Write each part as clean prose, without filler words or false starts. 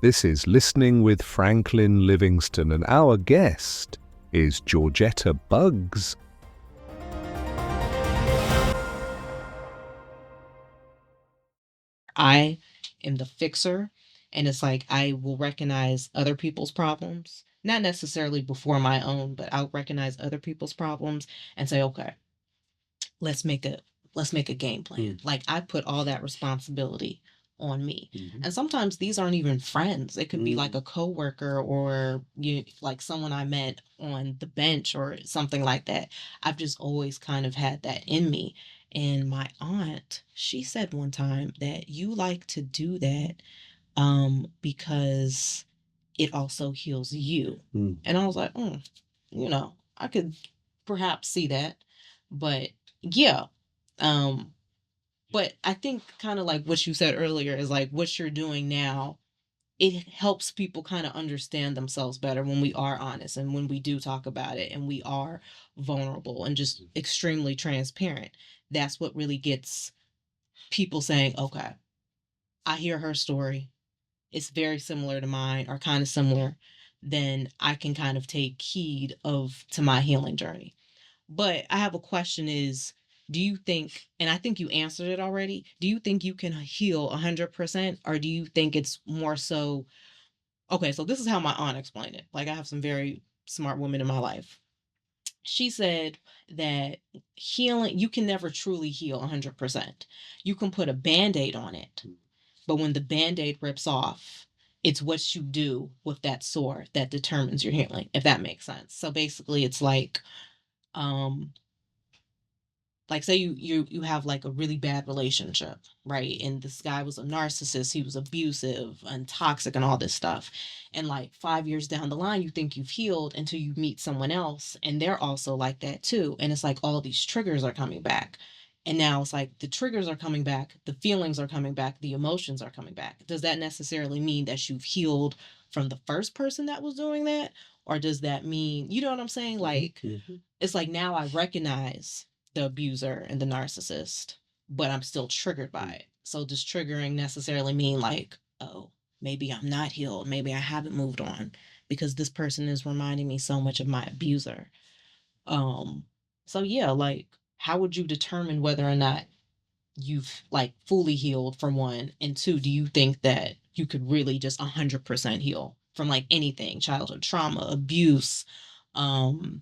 This is Listening with Franklin Livingston, and our guest is Georgetta Buggs. I am the fixer, and it's like I will recognize other people's problems, not necessarily before my own, but I'll recognize other people's problems and say, okay, let's make a let's make a game plan. Like I put all that responsibility on me. And sometimes these aren't even friends. It could be like a coworker or like someone I met on the bench or something like that. I've just always kind of had that in me. And my aunt, she said one time that you like to do that because it also heals you. And I was like, I could perhaps see that. But yeah, um, but I think kind of like what you said earlier is like what you're doing now, it helps people kind of understand themselves better when we are honest and when we do talk about it and we are vulnerable and just extremely transparent. That's what really gets people saying, okay, I hear her story. It's very similar to mine or kind of similar. Then I can kind of take heed of to my healing journey. But I have a question is, do you think, and I think you answered it already, do you think you can heal 100% or do you think it's more so, okay, so this is how my aunt explained it. Like I have some very smart women in my life. She said that healing, you can never truly heal 100%. You can put a band-aid on it, but when the band-aid rips off, it's what you do with that sore that determines your healing, if that makes sense. So basically it's um like say you have like a really bad relationship, right? And this guy was a narcissist, he was abusive and toxic and all this stuff, and like 5 years down the line you think you've healed until you meet someone else and they're also like that too, and it's like all these triggers are coming back, and now it's like the triggers are coming back, the feelings are coming back, the emotions are coming back. Does that necessarily mean that you've healed from the first person that was doing that, or does that mean, you know what I'm saying, like it's like now I recognize the abuser and the narcissist, but I'm still triggered by it. So does triggering necessarily mean like, oh, maybe I'm not healed, maybe I haven't moved on because this person is reminding me so much of my abuser. Um, so yeah, like how would you determine whether or not you've like fully healed from one, and two, do you think that you could really just 100% heal from like anything, childhood trauma, abuse, um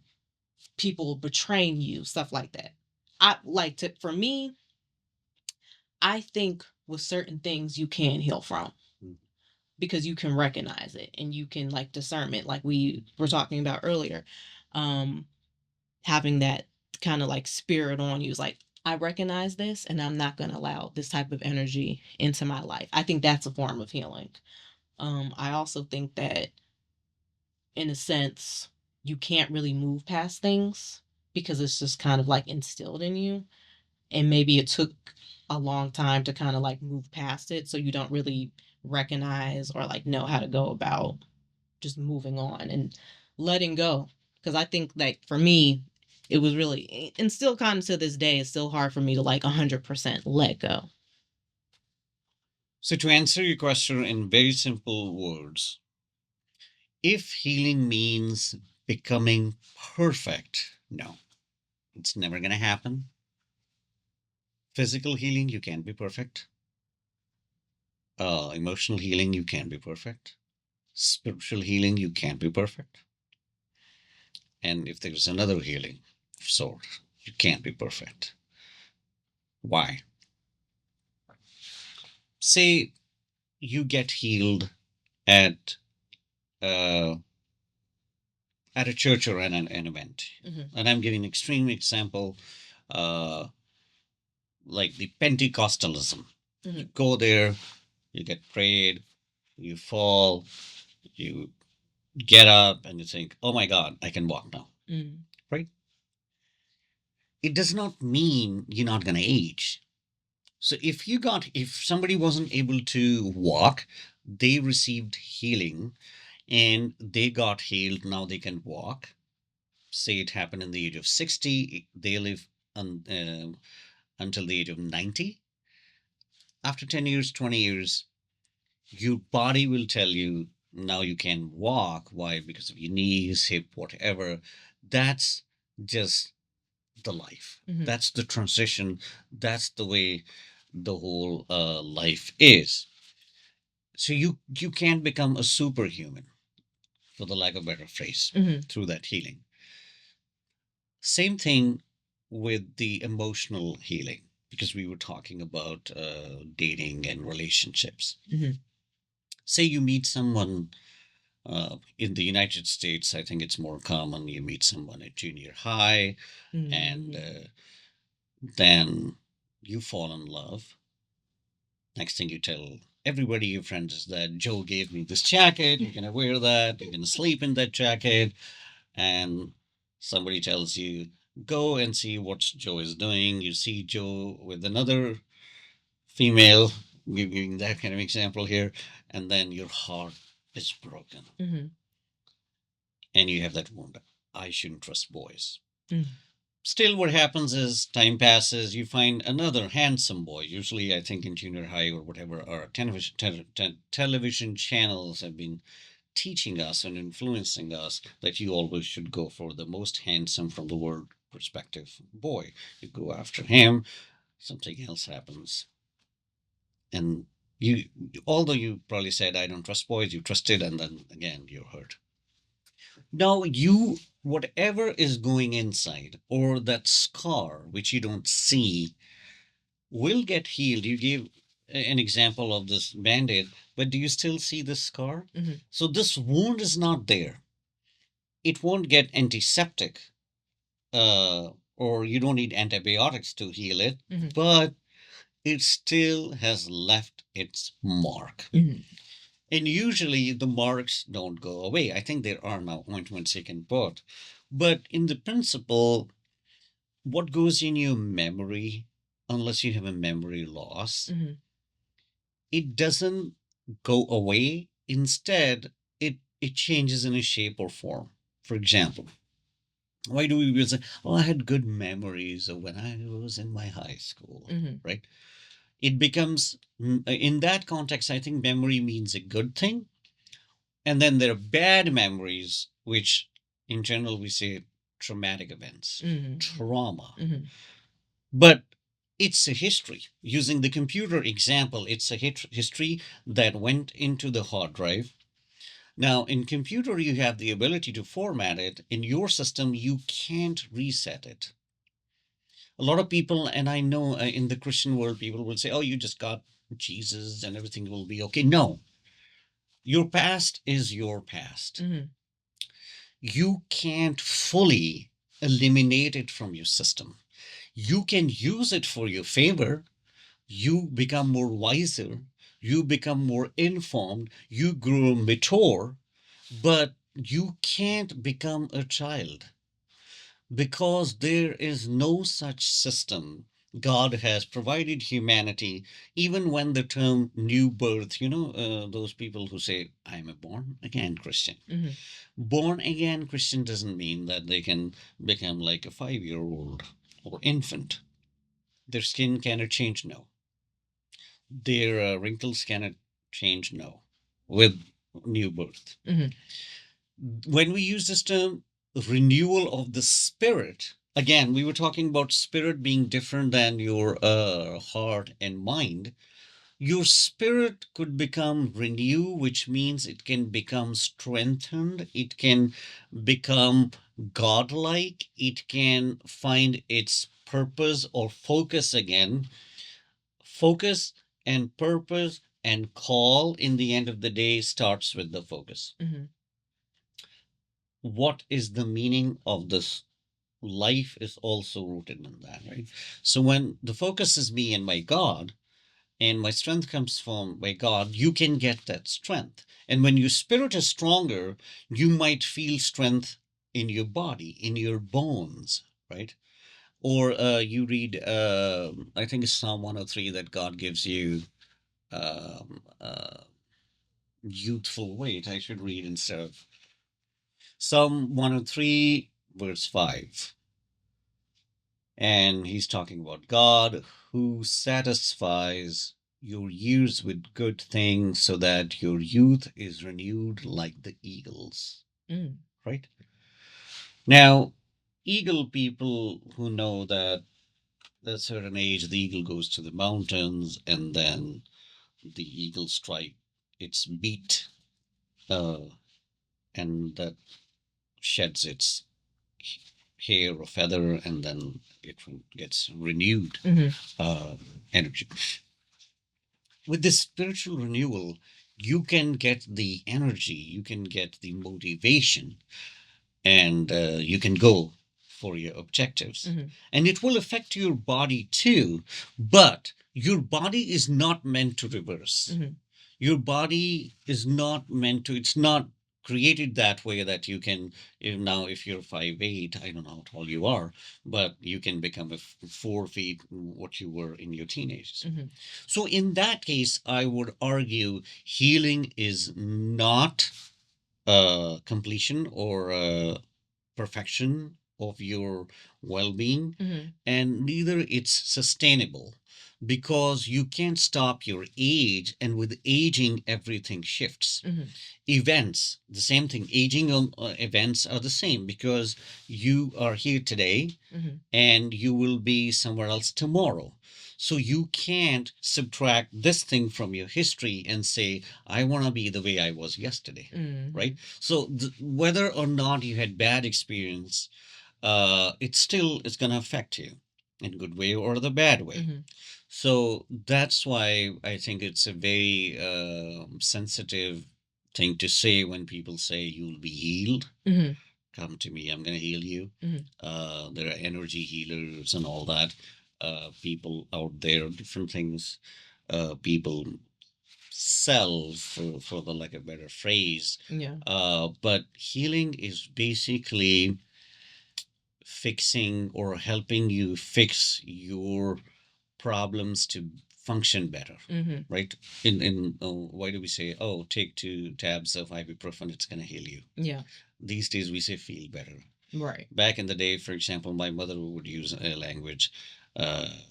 people betraying you, stuff like that? I like to, for me, I think with certain things you can heal from because you can recognize it and you can like discernment, like we were talking about earlier. Um, Having that kind of like spirit on you is like, I recognize this and I'm not going to allow this type of energy into my life. I think that's a form of healing. I also think that in a sense, you can't really move past things because it's just kind of like instilled in you. And maybe it took a long time to kind of like move past it. So you don't really recognize or like know how to go about just moving on and letting go. Because I think like for me, it was really, and still kind of to this day, it's still hard for me to like 100% let go. So, to answer your question in very simple words, if healing means becoming perfect, no, it's never going to happen. Physical healing, you can't be perfect. Emotional healing, you can't be perfect. Spiritual healing, you can't be perfect. And if there's another healing of sort, you can't be perfect. Why? Say you get healed at uh, at a church or an event, and I'm giving an extreme example, uh, like the Pentecostalism. You go there, you get prayed, you fall, you get up, and you think, "Oh my God, I can walk now." Right? It does not mean you're not going to age. So if somebody wasn't able to walk, they received healing and they got healed. Now they can walk. Say it happened in the age of 60, they live until the age of 90. After 10 years, 20 years, Your body will tell you now you can walk. Why? Because of your knees, hip, whatever. That's just the life. That's the transition. That's the way the whole life is. So you can't become a superhuman, for the lack of a better phrase, through that healing. Same thing with the emotional healing, because we were talking about dating and relationships. Say you meet someone in the United States, I think it's more common. You meet someone at junior high, and then you fall in love. Next thing you tell everybody, your friends, is that Joe gave me this jacket. You're going to wear that. You're going to sleep in that jacket. And somebody tells you, go and see what Joe is doing. You see Joe with another female, giving that kind of example here. And then your heart is broken. And you have that wound. I shouldn't trust boys. Still, what happens is time passes, you find another handsome boy. Usually, I think in junior high or whatever, our television channels have been teaching us and influencing us that you always should go for the most handsome from the world perspective boy. You go after him, something else happens. And you, although you probably said, I don't trust boys, you trusted, and then again, you're hurt. Now, whatever is going inside, or that scar which you don't see, will get healed. You gave an example of this band-aid, but do you still see the scar? So this wound is not there. It won't get antiseptic, or you don't need antibiotics to heal it, but it still has left its mark. And usually the marks don't go away. I think there are now ointments you can put. But in the principle, what goes in your memory, unless you have a memory loss, it doesn't go away. Instead, it changes in a shape or form. For example, why do we say, oh, I had good memories of when I was in my high school, right? It becomes, in that context, I think memory means a good thing. And then there are bad memories, which in general we say traumatic events, trauma. But it's a history. Using the computer example, it's a history that went into the hard drive. Now, in computer, you have the ability to format it. In your system, you can't reset it. A lot of people, and I know in the Christian world, people will say, oh, you just got Jesus and everything will be okay. No, your past is your past. You can't fully eliminate it from your system. You can use it for your favor. You become more wiser. You become more informed. You grow mature, but you can't become a child, because there is no such system. God has provided humanity, even when the term new birth, those people who say, I'm a born again Christian. Born again Christian doesn't mean that they can become like a 5-year-old or infant. Their skin cannot change, no. Their wrinkles cannot change, no, with new birth. When we use this term renewal of the spirit, again, we were talking about spirit being different than your heart and mind. Your spirit could become renewed, which means it can become strengthened, it can become godlike, it can find its purpose or focus again. Focus and purpose and call, in the end of the day, starts with the focus. What is the meaning of this life is also rooted in that, right? So when the focus is me and my God, and my strength comes from my God, you can get that strength. And when your spirit is stronger, you might feel strength in your body, in your bones, right? Or you read, I think it's Psalm 103, that God gives you um, uh, youthful weight. I should read instead of Psalm 103, verse 5. And he's talking about God who satisfies your years with good things so that your youth is renewed like the eagles, Mm. right? Now, eagle people who know that at a certain age, the eagle goes to the mountains and then the eagle strike its beat, uh, and that sheds its hair or feather, and then it gets renewed uh, energy. With this spiritual renewal, you can get the energy, you can get the motivation, and you can go for your objectives. And it will affect your body too, but your body is not meant to reverse. Your body is not meant to, it's not created that way that you can, now if you're 5'8", I don't know how tall you are, but you can become a 4 feet what you were in your teenagers. So in that case, I would argue healing is not completion or perfection of your well-being, and neither it's sustainable, because you can't stop your age, and with aging everything shifts. Events, the same thing. Aging events are the same, because you are here today and you will be somewhere else tomorrow. So you can't subtract this thing from your history and say, I want to be the way I was yesterday, right? So whether or not you had bad experience, it still is going to affect you in good way or the bad way. So that's why I think it's a very sensitive thing to say when people say you'll be healed. Come to me, I'm going to heal you. There are energy healers and all that. People out there, different things. People sell, for the like a better phrase. Yeah. But healing is basically fixing or helping you fix your problems to function better, right? In why do we say, oh, take 2 tabs of ibuprofen, it's going to heal you? Yeah. These days we say feel better. Right. Back in the day, for example, my mother would use a language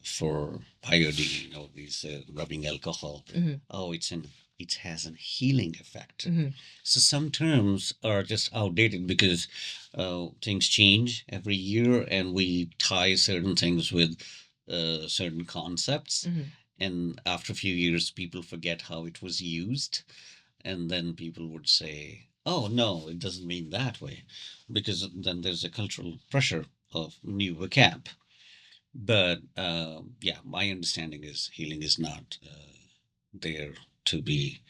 for iodine, these rubbing alcohol. Oh, it has a healing effect. So some terms are just outdated because things change every year, and we tie certain things with certain concepts. And after a few years, people forget how it was used, and then people would say, oh no, it doesn't mean that way, because then there's a cultural pressure of new vocab. But yeah, my understanding is healing is not there to be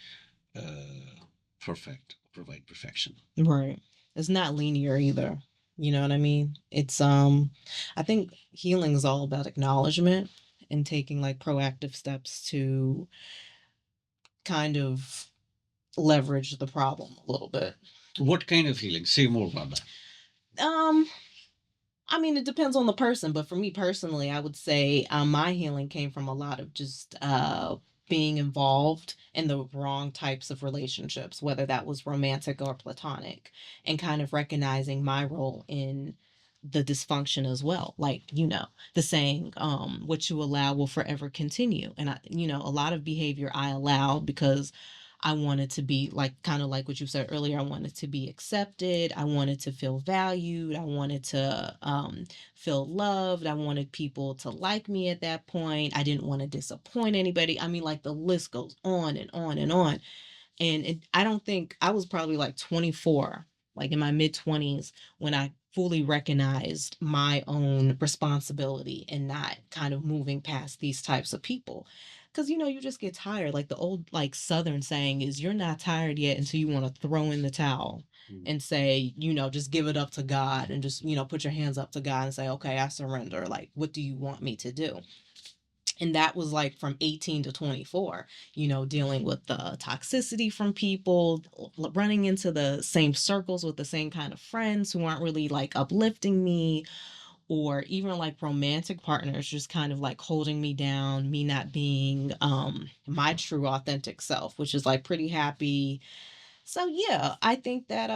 perfect, provide perfection. Right. It's not linear either. You know what I mean? It's I think healing is all about acknowledgement and taking like proactive steps to kind of leverage the problem a little bit. What kind of healing? Say more about that. I mean, it depends on the person, but for me personally, I would say my healing came from a lot of just being involved in the wrong types of relationships, whether that was romantic or platonic, and kind of recognizing my role in the dysfunction as well. Like, the saying, what you allow will forever continue. And a lot of behavior I allowed because I wanted to be like, kind of like what you said earlier. I wanted to be accepted. I wanted to feel valued. I wanted to feel loved. I wanted people to like me at that point. I didn't want to disappoint anybody. I mean, like the list goes on and on and on. And I don't think I was probably like 24, like in my mid 20s, when I fully recognized my own responsibility and not kind of moving past these types of people. Because, you just get tired. Like the old, like Southern saying is, you're not tired yet until you want to throw in the towel and say, just give it up to God and just, put your hands up to God and say, okay, I surrender. Like, what do you want me to do? And that was like from 18 to 24, dealing with the toxicity from people, running into the same circles with the same kind of friends who aren't really like uplifting me, or even like romantic partners just kind of like holding me down, me not being my true authentic self, which is like pretty happy. So yeah, I think that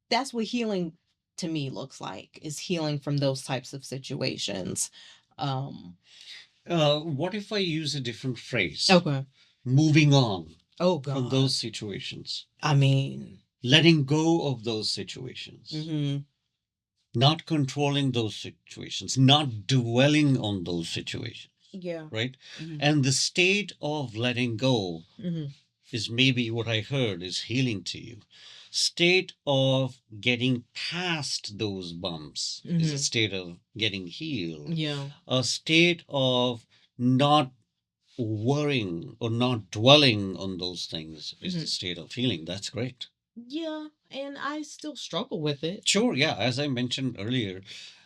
that's what healing to me looks like, is healing from those types of situations. Um What if I use a different phrase? Okay. Moving on Oh from God. those situations, I mean. letting go of those situations, Mm-hmm. not controlling those situations, not dwelling on those situations, Yeah. right? Mm-hmm. And the state of letting go Mm-hmm. is maybe what I heard is healing to you. State of getting past those bumps is a Mm-hmm. state of getting healed. Yeah. A state of not worrying or not dwelling on those things is Mm-hmm. the state of healing. That's great. Yeah, and I still struggle with it. Sure, yeah. As I mentioned earlier,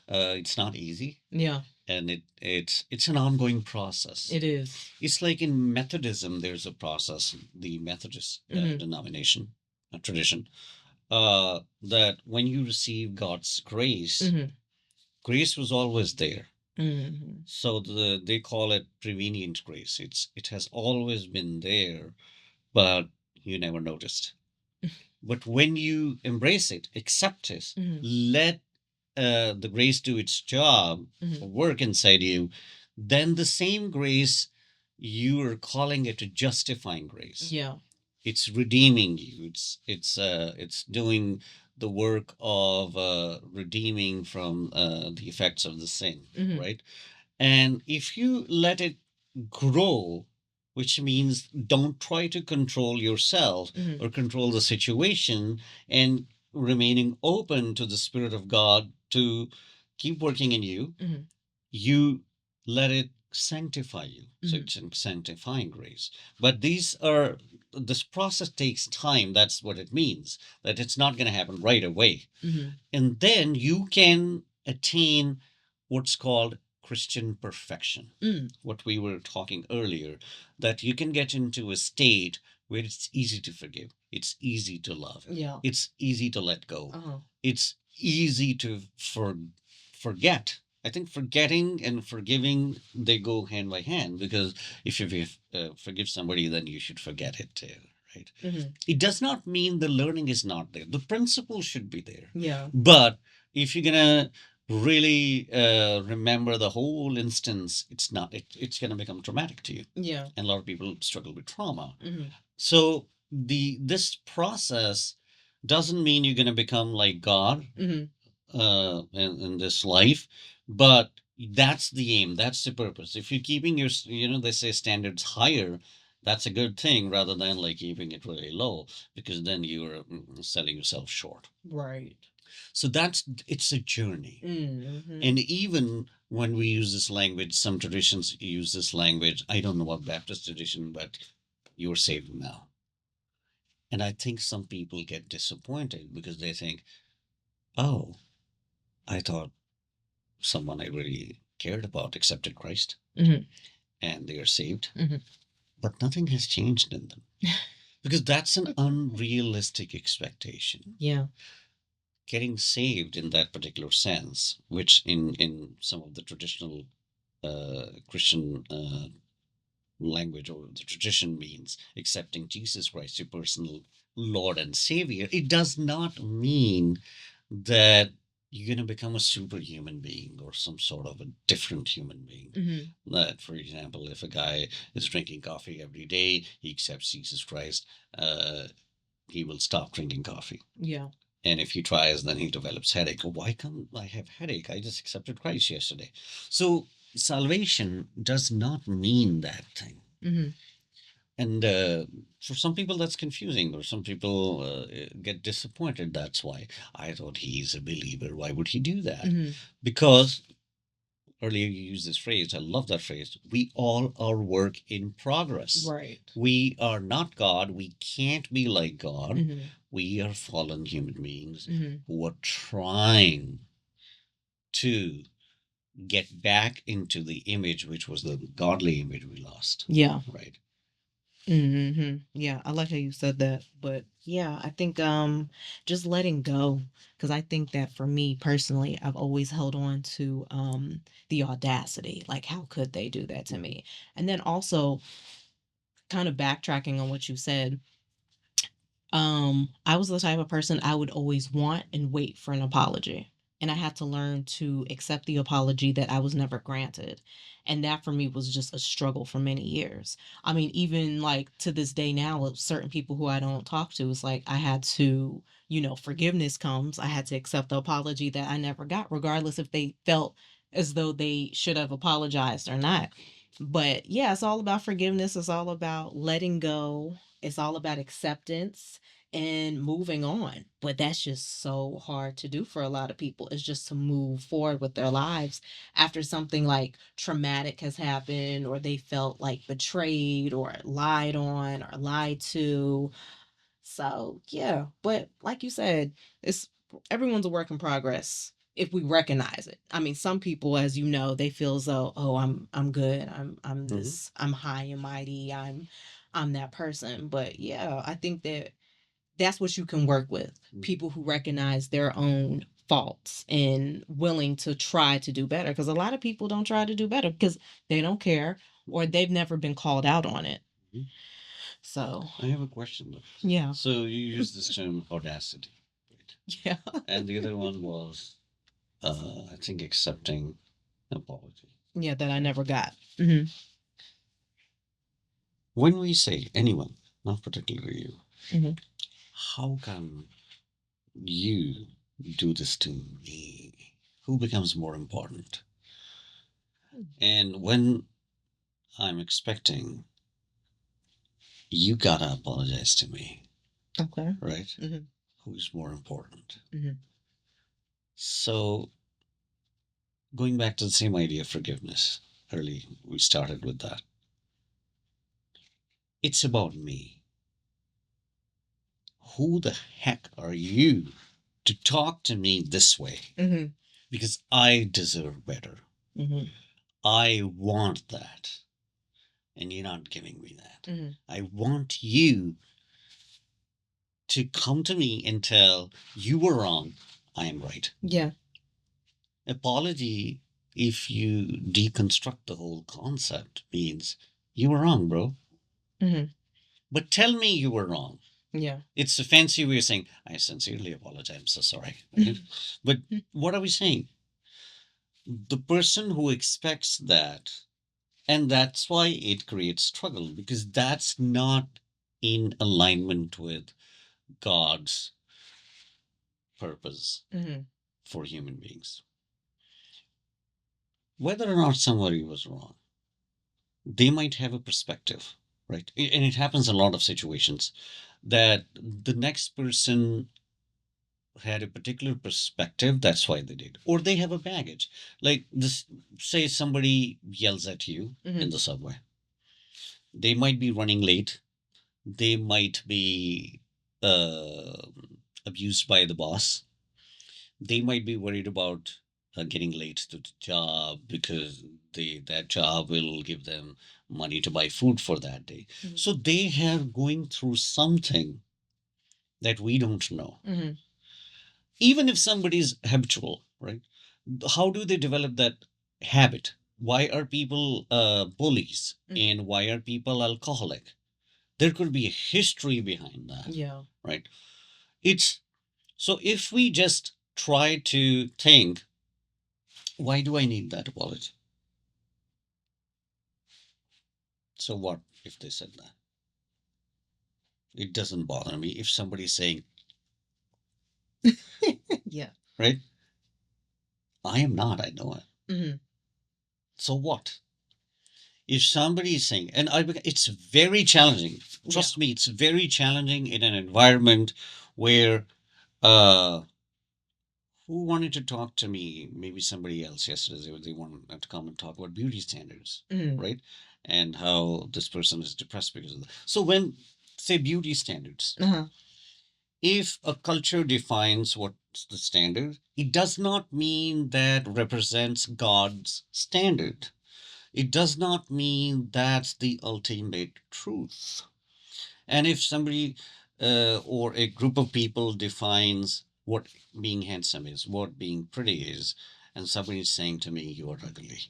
it's not easy, Yeah, and it's an ongoing process. it is. It's like in Methodism, there's a process, the Methodist Mm-hmm. denomination, tradition, that when you receive God's grace, Mm-hmm. grace was always there. Mm-hmm. So they call it prevenient grace. It has always been there, but you never noticed. But when you embrace it, accept it, Mm-hmm. let the grace do its job, Mm-hmm. work inside you, then the same grace, you are calling it a justifying grace. Yeah. It's redeeming you. It's doing the work of redeeming from the effects of the sin, Mm-hmm. right? And if you let it grow, which means don't try to control yourself Mm-hmm. or control the situation, and remaining open to the Spirit of God to keep working in you, Mm-hmm. you let it sanctify you. So Mm-hmm. it's a sanctifying grace. But this process takes time. That's what it means, that it's not going to happen right away. Mm-hmm. And then you can attain what's called Christian perfection. What we were talking earlier, that you can get into a state where it's easy to forgive, it's easy to love, Yeah. it's easy to let go, Uh-huh. it's easy to forget. I think forgetting and forgiving, they go hand by hand, because if you forgive somebody, then you should forget it too, right? Mm-hmm. It does not mean the learning is not there. The principle should be there. Yeah. But if you're gonna really remember the whole instance, it's not. It's gonna become traumatic to you. Yeah. And a lot of people struggle with trauma. Mm-hmm. So this process doesn't mean you're gonna become like God Mm-hmm. in this life, but that's the aim, that's the purpose. If you're keeping your, they say standards higher, that's a good thing, rather than like keeping it really low, because then you're selling yourself short. Right. So it's a journey. Mm-hmm. And even when we use this language, some traditions use this language. I don't know about Baptist tradition, but you're saved now. And I think some people get disappointed because they think, oh, I thought someone I really cared about accepted Christ, Mm-hmm. and they are saved, Mm-hmm. but nothing has changed in them, because that's an unrealistic expectation. Yeah. Getting saved in that particular sense, which in some of the traditional Christian language or the tradition means accepting Jesus Christ, your personal Lord and Savior, it does not mean that you're going to become a superhuman being or some sort of a different human being. Mm-hmm. That, for example, if a guy is drinking coffee every day, he accepts Jesus Christ, he will stop drinking coffee. Yeah. And if he tries, then he develops headache. Oh, why come I have headache? I just accepted Christ yesterday. So salvation does not mean that thing. Mm-hmm. And for some people, that's confusing, or some people get disappointed. That's why I thought he's a believer. Why would he do that? Mm-hmm. Because earlier you used this phrase. I love that phrase. We all are work in progress. Right. We are not God. We can't be like God. Mm-hmm. We are fallen human beings Mm-hmm. who are trying to get back into the image, which was the godly image we lost. Yeah. Right. Mm-hmm. Yeah, I like how you said that. But yeah, I think just letting go, because I think that for me personally, I've always held on to the audacity. Like, how could they do that to me? And then also kind of backtracking on what you said, I was the type of person I would always want and wait for an apology. and I had to learn to accept the apology that I was never granted. And that for me was just a struggle for many years. I mean, even like to this day now, with certain people who I don't talk to, it's like I had to, forgiveness comes. I had to accept the apology that I never got, regardless if they felt as though they should have apologized or not. But yeah, it's all about forgiveness. It's all about letting go. It's all about acceptance and moving on. But that's just so hard to do for a lot of people. It's just to move forward with their lives after something like traumatic has happened, or they felt like betrayed or lied on or lied to. So yeah, but like you said, it's everyone's a work in progress if we recognize it. I mean, some people, as you know, they feel as though, oh, I'm good. I'm this. I'm high and mighty. I'm that person. But yeah, I think that that's what you can work with. People who recognize their own faults and willing to try to do better. Because a lot of people don't try to do better because they don't care or they've never been called out on it. So I have a question though. yeah. So you use this term audacity, right? Yeah. And the other one was, I think, accepting apology. Yeah, that I never got. Mm-hmm. When we say anyone, not particularly you, Mm-hmm. how come you do this to me? Who becomes more important? And when I'm expecting, you gotta apologize to me, Okay. right? Mm-hmm. Who's more important? Mm-hmm. So, going back to the same idea of forgiveness, early we started with that. It's about me. Who the heck are you to talk to me this way? Mm-hmm. Because I deserve better. Mm-hmm. I want that. And you're not giving me that. Mm-hmm. I want you to come to me and tell you were wrong, I am right. Yeah. Apology, if you deconstruct the whole concept, means you were wrong, bro. Mm-hmm. But tell me you were wrong. Yeah. It's a fancy way of saying, I sincerely apologize. I'm so sorry. Right? But what are we saying? The person who expects that, and that's why it creates struggle, because that's not in alignment with God's purpose Mm-hmm. for human beings. Whether or not somebody was wrong, they might have a perspective, right? And it happens in a lot of situations that the next person had a particular perspective, that's why they did, or they have a baggage. Like this, say somebody yells at you in the subway, they might be running late, they might be uh, abused by the boss, they might be worried about getting late to the job because that job will give them money to buy food for that day. So they have going through something that we don't know. Even if somebody's habitual, right? How do they develop that habit? Why are people bullies, and why are people alcoholic? There could be a history behind that. Yeah. Right. It's so if we just try to think, why do I need that apology? So what if they said that? It doesn't bother me if somebody's saying, Yeah. right? I am not, I know it. So what? If somebody is saying, and it's very challenging. Trust me, it's very challenging in an environment where who wanted to talk to me? Maybe somebody else yesterday. They wanted to come and talk about beauty standards, right? And how this person is depressed because of that. So when say beauty standards, if a culture defines what's the standard, it does not mean that represents God's standard. It does not mean that's the ultimate truth. And if somebody or a group of people defines what being handsome is, what being pretty is, and somebody is saying to me, you are ugly,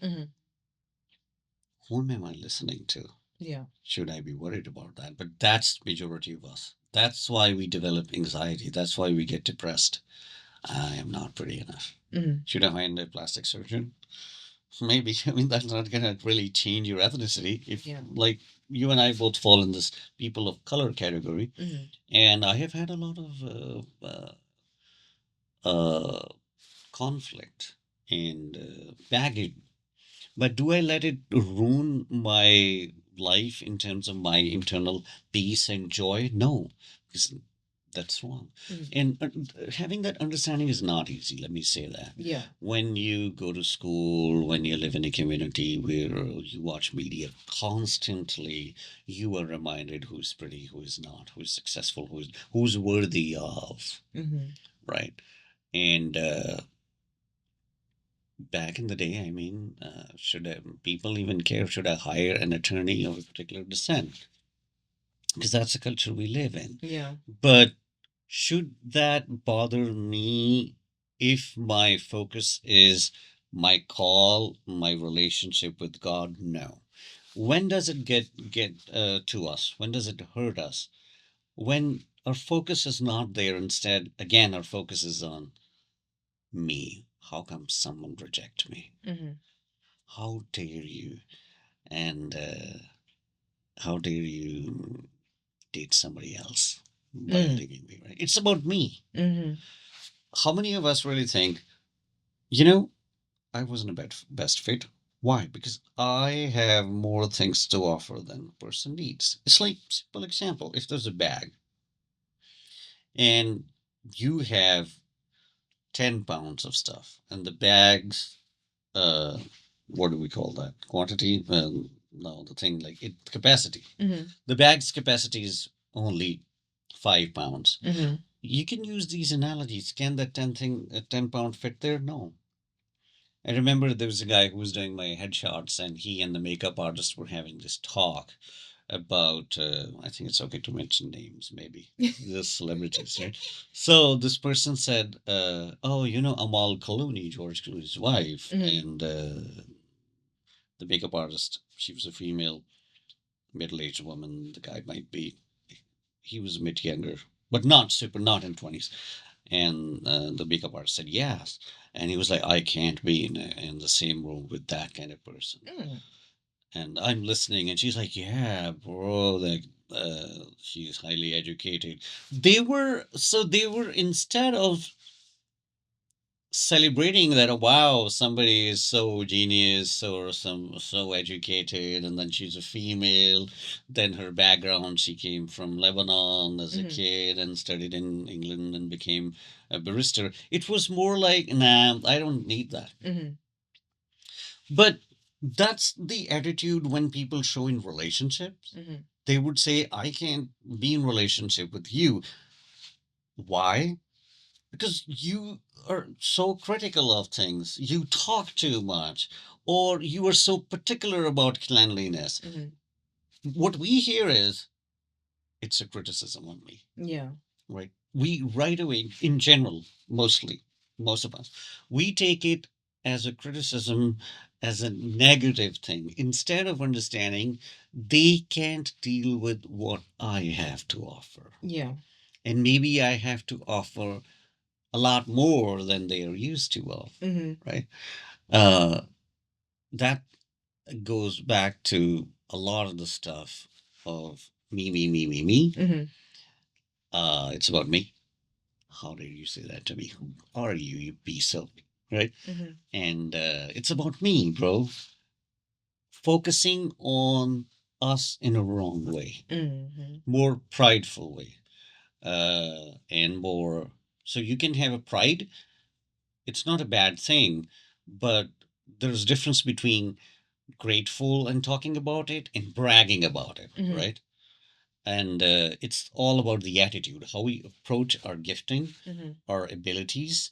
whom am I listening to? Yeah. Should I be worried about that? But that's majority of us. That's why we develop anxiety. That's why we get depressed. I am not pretty enough. Mm-hmm. Should I find a plastic surgeon? Maybe. I mean, that's not going to really change your ethnicity. If, Yeah. like, you and I both fall in this people of color category, Mm-hmm. and I have had a lot of conflict and baggage. But do I let it ruin my life in terms of my internal peace and joy? No, because that's wrong. Mm-hmm. And having that understanding is not easy. Let me say that. Yeah. When you go to school, when you live in a community where you watch media constantly, you are reminded who's pretty, who is not, who's successful, who's worthy of, Mm-hmm. right? And back in the day, I mean, people even care? Should I hire an attorney of a particular descent? Because that's the culture we live in. Yeah. But should that bother me if my focus is my call, my relationship with God? No. When does it get to us? When does it hurt us? When our focus is not there. Instead, again, our focus is on me. How come someone reject me? Mm-hmm. How dare you? And how dare you date somebody else by leaving me, right? It's about me. Mm-hmm. How many of us really think, you know, I wasn't a best fit? Why? Because I have more things to offer than the person needs. It's like, simple example, if there's a bag and you have 10 pounds of stuff and the bag's uh what do we call that quantity, no, the thing, like it capacity, Mm-hmm. the bag's capacity is only 5 pounds. Mm-hmm. You can use these analogies. Can that 10 pound fit there? No. I remember there was a guy who was doing my headshots, and he and the makeup artist were having this talk about, I think it's okay to mention names, maybe the celebrities, right? So this person said, "Oh, you know Amal Clooney, George Clooney's wife," Mm-hmm. and the makeup artist, she was a female, middle-aged woman. The guy might be, he was a bit younger, but not super, not in 20s. And the makeup artist said yes, and he was like, I can't be in the same room with that kind of person. Mm. And I'm listening, and she's like, yeah, bro, like she's highly educated. They were instead of celebrating that, wow, somebody is so genius or so educated, and then she's a female, then her background, she came from Lebanon as a Mm-hmm. kid and studied in England and became a barrister. It was more like, nah, I don't need that. Mm-hmm. But that's the attitude when people show in relationships. Mm-hmm. They would say, I can't be in relationship with you. Why? Because you are so critical of things, you talk too much, or you are so particular about cleanliness. Mm-hmm. What we hear is, it's a criticism on me. Yeah. Right? We right away, in general, most of us, we take it as a criticism, as a negative thing, instead of understanding they can't deal with what I have to offer. Yeah. And maybe I have to offer a lot more than they are used to of, Mm-hmm. right? That goes back to a lot of the stuff of me, me, me, me, me. Mm-hmm. It's about me. How dare you say that to me? Who are you, you piece of, right? Mm-hmm. And it's about me, bro. Focusing on us in a wrong way, Mm-hmm. more prideful way, and more. So you can have a pride. It's not a bad thing, but there's a difference between grateful and talking about it and bragging about it, Mm-hmm. right? And it's all about the attitude, how we approach our gifting, Mm-hmm. our abilities,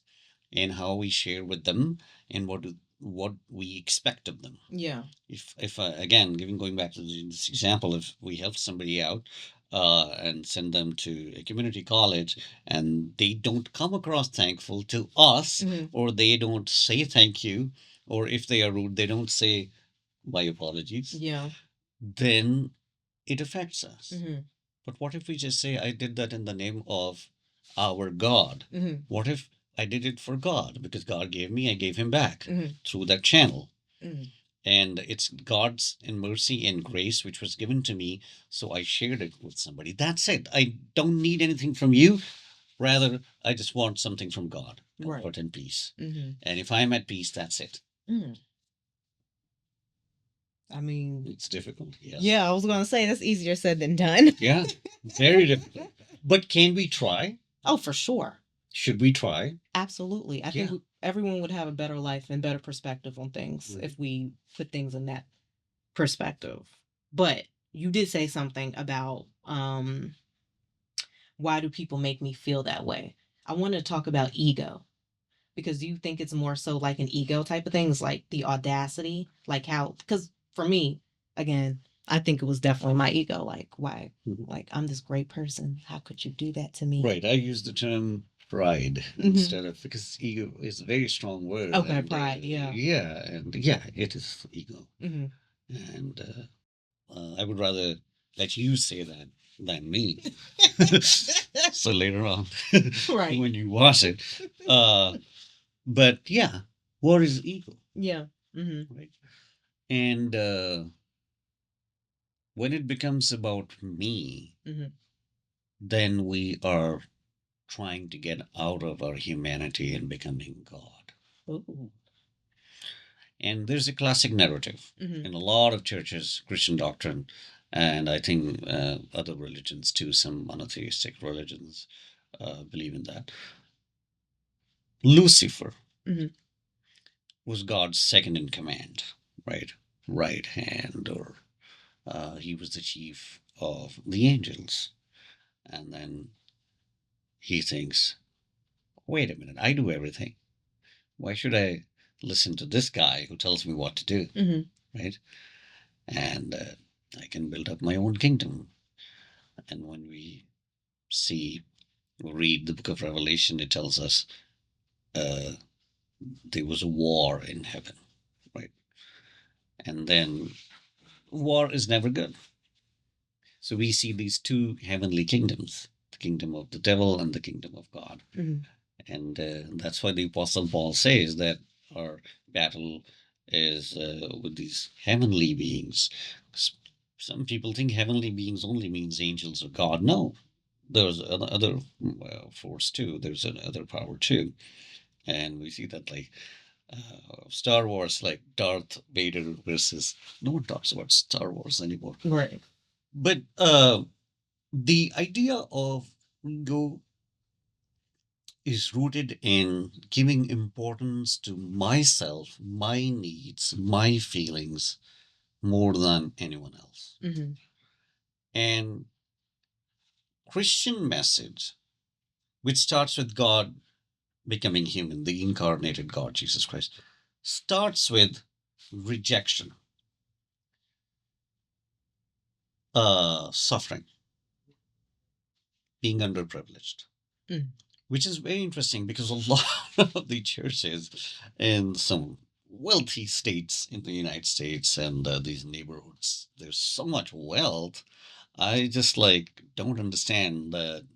and how we share with them, and what we expect of them. Yeah. If again, going back to this example, if we help somebody out and send them to a community college, and they don't come across thankful to us, Mm-hmm. or they don't say thank you, or if they are rude, they don't say my apologies, Yeah. then it affects us. Mm-hmm. But what if we just say, I did that in the name of our God? Mm-hmm. What if I did it for God because God gave me, I gave him back Mm-hmm. through that channel. Mm-hmm. And it's God's in mercy and grace which was given to me. So I shared it with somebody. That's it. I don't need anything from you. Rather, I just want something from God, Right. comfort and peace. Mm-hmm. And if I'm at peace, that's it. Mm. I mean, It's difficult. Yes. yeah, I was going to say that's easier said than done. Yeah, very difficult. But can we try? Oh, for sure. Should we try? Absolutely. I think everyone would have a better life and better perspective on things if we put things in that perspective. But you did say something about why do people make me feel that way? I want to talk about ego, because you think it's more so like an ego type of thing. It's like the audacity, like how, because for me, again, I think it was definitely my ego. Like, why? Like, I'm this great person. How could you do that to me? Right. I use the term pride instead of, because ego is a very strong word. Okay, and, pride, yeah. Yeah, and yeah, it is ego. Mm-hmm. And I would rather let you say that than me. So later on, Right. when you watch it. But yeah, what is ego? Yeah. Mm-hmm. Right. And when it becomes about me, Mm-hmm. then we are trying to get out of our humanity and becoming God. Ooh. And there's a classic narrative in a lot of churches, Christian doctrine, and I think other religions too, some monotheistic religions believe in that. Lucifer was God's second in command, right hand, or he was the chief of the angels. And then he thinks, wait a minute, I do everything. Why should I listen to this guy who tells me what to do? Right? And I can build up my own kingdom. And when we read the book of Revelation, it tells us there was a war in heaven, right? And then war is never good. So we see these two heavenly kingdoms, the kingdom of the devil and the kingdom of God. And that's why the Apostle Paul says that our battle is with these heavenly beings. Some people think heavenly beings only means angels or God. No, there's other force too. There's another power too. And we see that like Star Wars, like Darth Vader versus, no one talks about Star Wars anymore. Right. But the idea of ego is rooted in giving importance to myself, my needs, my feelings more than anyone else. And Christian message, which starts with God becoming human, the incarnated God, Jesus Christ, starts with rejection, suffering, being underprivileged. Which is very interesting because a lot of the churches in some wealthy states in the United States and these neighborhoods, there's so much wealth. I just like don't understand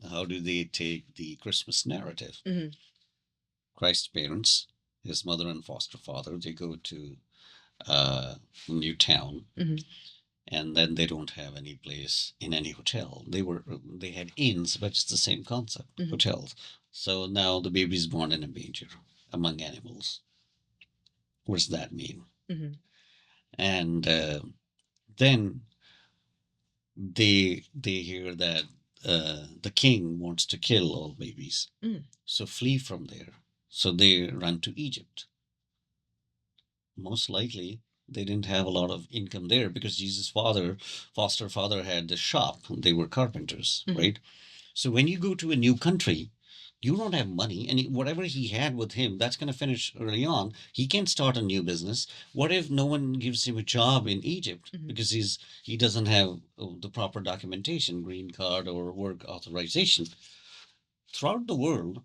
how do they take the Christmas narrative? Christ's parents, his mother and foster father, they go to a new town. And then they don't have any place in any hotel. They had inns, but it's the same concept, hotels. So now the baby's born in a manger among animals. What does that mean? And then they hear that the king wants to kill all babies, so flee from there. So they run to Egypt. Most likely, they didn't have a lot of income there because Jesus' foster father had the shop. They were carpenters, right? So when you go to a new country, you don't have money, and whatever he had with him, that's going to finish early on. He can't start a new business. What if no one gives him a job in Egypt because he doesn't have the proper documentation, green card or work authorization? Throughout the world,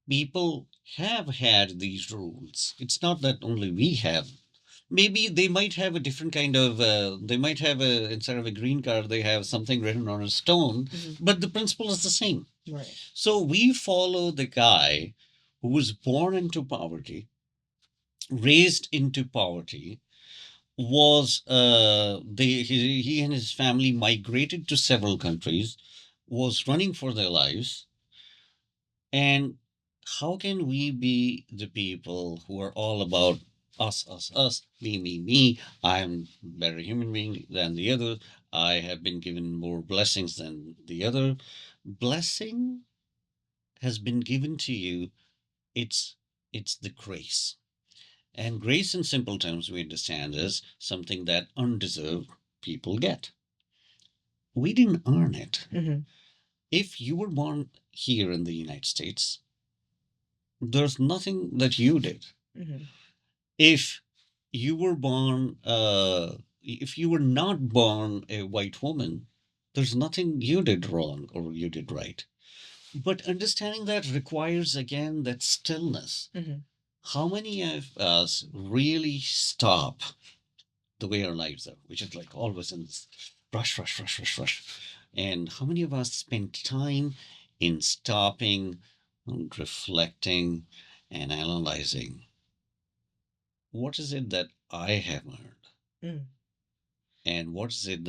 people have had these rules. It's not that only we have. Maybe they might have a different kind of they might have instead of a green card they have something written on a stone, but the principle is the same. Right. So we follow the guy who was born into poverty, raised into poverty, was he and his family migrated to several countries, was running for their lives. And how can we be the people who are all about us, me, I'm a better human being than the other, I have been given more blessings than the other? Blessing has been given to you. It's the grace. And grace, in simple terms, we understand is something that undeserved people get. We didn't earn it. If you were born here in the United States, there's nothing that you did. If you were born, if you were not born a white woman, there's nothing you did wrong or you did right. But understanding that requires, again, that stillness. How many of us really stop the way our lives are, which is like always in this rush? And how many of us spend time in stopping and reflecting and analyzing? What is it that I have earned? And what is it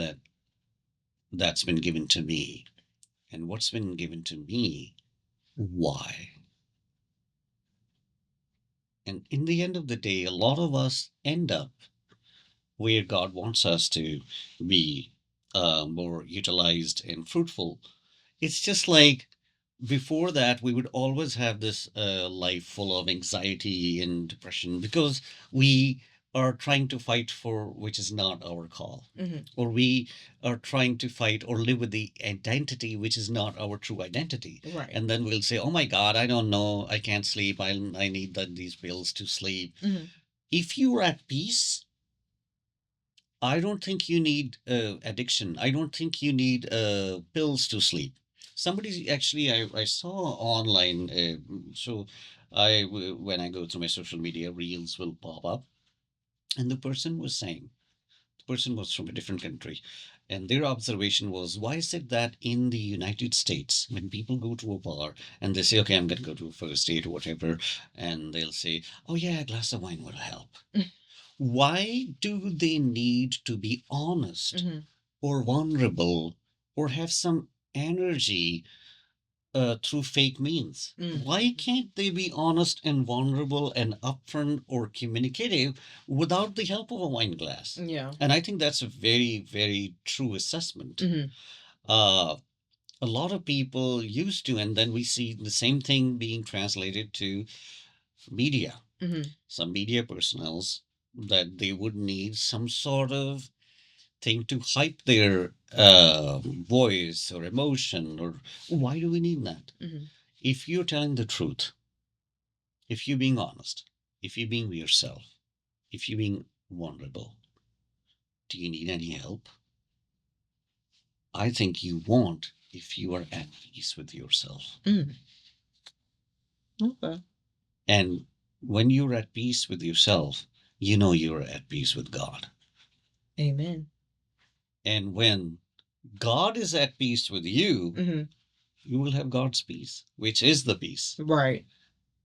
that's been given to me? And what's been given to me, why? And in the end of the day, a lot of us end up where God wants us to be more utilized and fruitful. It's just like before that, we would always have this life full of anxiety and depression because we are trying to fight for which is not our call, or we are trying to fight or live with the identity which is not our true identity. Right. And then we'll say, oh my God, I don't know, I can't sleep, I need these pills to sleep. If you are at peace, I don't think you need addiction. I don't think you need pills to sleep. Somebody actually, I saw online. So when I go through my social media, reels will pop up, and the person was saying, the person was from a different country, and their observation was, why is it that in the United States, when people go to a bar and they say, okay, I'm going to go to a first date or whatever, and they'll say, oh yeah, a glass of wine will help. Why do they need to be honest or vulnerable or have some energy through fake means? Why can't they be honest and vulnerable and upfront or communicative without the help of a wine glass? Yeah. And I think that's a very, very true assessment. A lot of people used to, and then we see the same thing being translated to media. Some media personnels that they would need some sort of thing to hype their voice or emotion. Or why do we need that? If you're telling the truth, if you're being honest, if you're being yourself, if you're being vulnerable, do you need any help? I think you won't if you are at peace with yourself. Okay. And when you're at peace with yourself, you know you're at peace with God. Amen. And when God is at peace with you, you will have God's peace, which is the peace. Right.